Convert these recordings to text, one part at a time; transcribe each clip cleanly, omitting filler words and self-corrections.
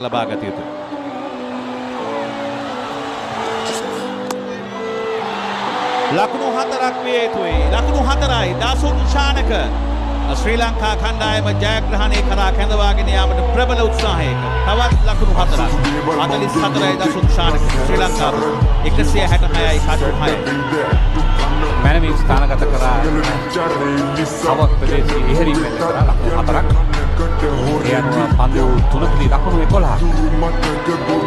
ලබා ගත යුතුයි. ලකුණු 4ක් විය යුතුයි. ලකුණු 4යි. දාසුන් ශානක ශ්‍රී ලංකා කණ්ඩායම ජයග්‍රහණය කරා කැඳවාගෙන යාමට ප්‍රබල උත්සාහයක. තවත් ලකුණු 4ක්. 44යි දාසුන් ශානක ශ්‍රී ලංකාව 166යි කඩු 6යි. මැනවින් ස්ථානගත කරා සවත් ප්‍රදේශයේ ඉහළින් මෙල්ල කරා ලකුණු 4ක්. ඒ අනුව පන්දු 3කදී ලකුණු 11ක්.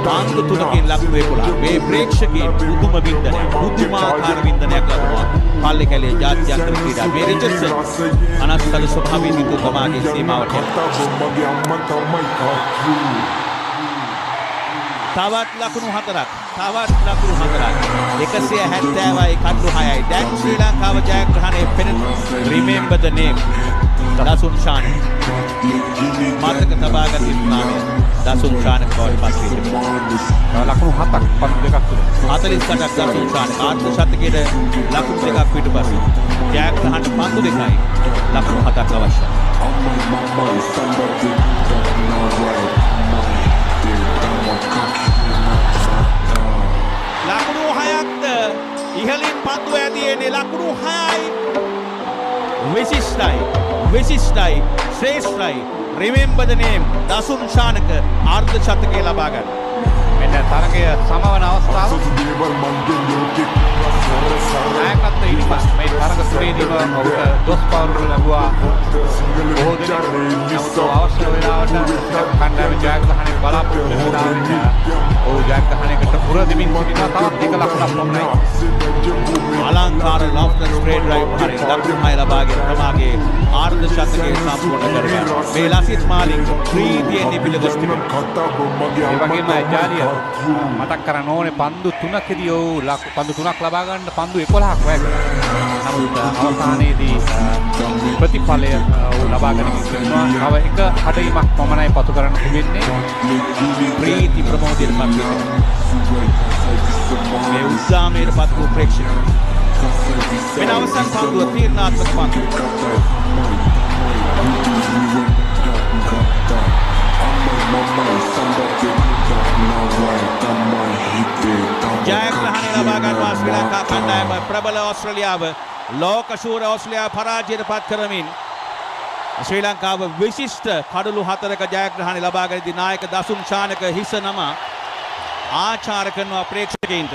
පන්දු 3කින් ලකුණු 11ක්. මේ ප්‍රේක්ෂකයන් පුදුම වින්දනයක්, පුදුමාකාර වින්දනයක් ලබනවා. පල්ලේ කැලේ ජාත්‍යන්තර ක්‍රීඩා මේ රිචඩ්සන් අනස්තල ස්වභාවයෙන් යුතු තමාගේ සීමාවට තවත් ලකුණු 4ක්. තවත් ලකුණු 4ක්. 170යි කඩු 6යි. දැන් ශ්‍රී ලංකාව ජයග්‍රහණය පෙනෙන රිමෙම්බර් ද නේම් දාසුන් ශානක මතක තබාගත යුතු නාමය දාසුන් ශානක බවට පත් වී තිබෙනවා. ලකුණු 7ක් පන්දු දෙකක් තුල 48ක් දාසුන් ශානක ආර්ධ ශතකයේ ලකුණු දෙකක් පිටුපසින් ජයග්‍රහණ පන්දු දෙකයි ලකුණු 7ක් අවශ්‍යයි. ලකුණු 6ක්ද ඉහළින් පන්දු ඇදීනේ ලකුණු 6යි. විශිෂ්ටයි ශ්‍රේෂ්ඨයි රිමෙම්බර් ද නේම් දාසුන් ශානක ආර්ධ ශතකය ලබා ගන්න. මෙන්න තරගය සමවන අවස්ථාව. නායකත්වයේ ඉනිපස් මේ තරග තුනේදීම ඔහුට දොස් පවුරු ලැබුවා. බොහෝ දෙනෙක් අවශ්‍ය වෙලාවට කණ්ඩායම ජයග්‍රහණය බලාපොරොත්තු වෙනවා. ඔහු ජයග්‍රහණයකට පුර දෙමින් සිටිනවා. තවත් එක ලකුණක් පමණයි. අලංකාර ලොෆ්ටස් ස්ට්‍රේට් ඩ්‍රයිව් හරිය ලකුණු 6 ලබාගෙන තමාගේ ආර්ධ ශතකය සම්පූර්ණ කරගන්නවා. මේ ලසිත් මාලික් ප්‍රීතියෙන් පිළිගොස් තිබෙනවා. ඒ වගේම ජාලිය මතක් කරන්න ඕනේ පන්දු 3කදී ඔහු පන්දු 3ක් ලබා ගන්න පන්දු 11ක් වැය කළා. නමුත් අවසානයේදී ප්‍රතිඵලය ඔහු ලබා ගැනීම සිදුවනවා. තව එක හඩීමක් පමණයි පසු කරන්න තිබෙන්නේ. ප්‍රීති ප්‍රමෝදයට පත් වෙනවා. මේ උත්සාහයට පත් වූ ප්‍රේක්ෂකයන් වෙන අවසන් පන්දුව තීරණාත්මක පන්දු. ජයග්‍රහණය ලබා ගන්නවා ශ්‍රී ලංකා කණ්ඩායම. ප්‍රබල ඕස්ට්‍රේලියාව ලෝක ශූර ඕස්ට්‍රේලියාව පරාජයට පත් කරමින් ශ්‍රී ලංකාව විශිෂ්ට කඩලු 4ක ජයග්‍රහණය ලබා ගනිද්දී නායක දාසුන් ශානක හිස නම ආචාර කරනවා ප්‍රේක්ෂකයින්ට.